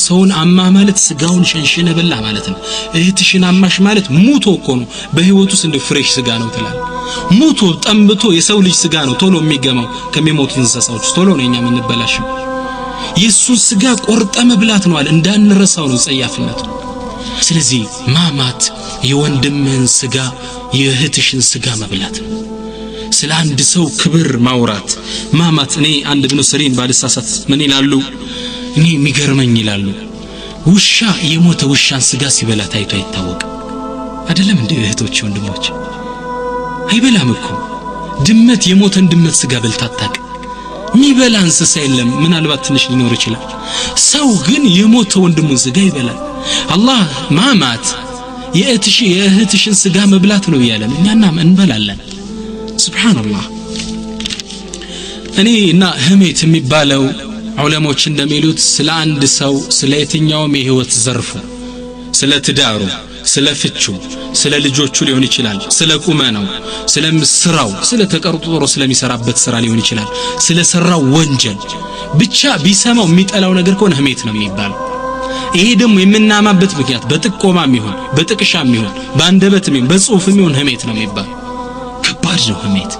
ሰውን አማ ማለት ስጋውን ሸንሽነ በላ ማለት ነው። እህትሽን አማሽ ማለት ሙቶ እኮ ነው። በህይወት ውስጥ እንደ ፍሬሽ ስጋ ነው ትላል። ሙቶ ጠምብቶ የሰው ልጅ ስጋ ነው ቶሎ የሚገማው ከሚሞቱ እንስሳዎች ቶሎ ነው እኛ የምንበላሽው። የሱን ስጋ ቆርጠ መብላት ነው አለ እንዳንረሳው ነው ጸያፍነቱ። ስለዚህ ማማት የወንድምህን ስጋ የእህትሽን ስጋ መብላት ነው። ስለ አንድ ሰው ክብር ማውራት ማማት። እኔ አንድ ኢብኑ ሲሪን ባልሳሳት ምን ይላሉ? እኔ የሚገርመኝ ይላሉ ውሻ የሞተ ውሻን ስጋ ሲበላ ታይቶ አይታወቅም አይደለም እንዴ እህቶች ወንድሞች? አይበላም እኮ ድመት የሞተን ድመት ስጋ በልታ አታውቅም። የሚበላ እንስሳ የለም፣ ምናልባት ትንሽ ሊኖር ይችላል። ሰው ግን የሞተ ወንድሙን ስጋ ይበላል። አላህ ማማት የእህትሽን ስጋ መብላት ነው ያለን፣ እኛና እንበላለን። ሱብሃንአላህ። እኔና ህሜት የሚባለው ዑለሞች እንደሚሉት ስለ አንድ ሰው ስለ የትኛውም የህይወት ዘርፉ፣ ስለ ትዳሩ፣ ስለ ፍቹ፣ ስለ ልጆቹ ሊሆን ይችላል፣ ስለ ቁመናው፣ ስለ ስራው፣ ስለ ተቀርጥሮ ስለሚሰራበት ስራ ሊሆን ይችላል፣ ስለ ሰራው ወንጀል ብቻ ቢሰማው የሚጠላው ነገር ከሆነ ህሜት ነው የሚባለው። ይሄ ደግሞ የምናማበት ምክንያት በጥቆማም ይሁን በጥቅሻም ይሁን በአንደበትም ይሁን በጽሁፍም ይሁን ህሜት ነው የሚባለው። ከባድ ነው ህሜት።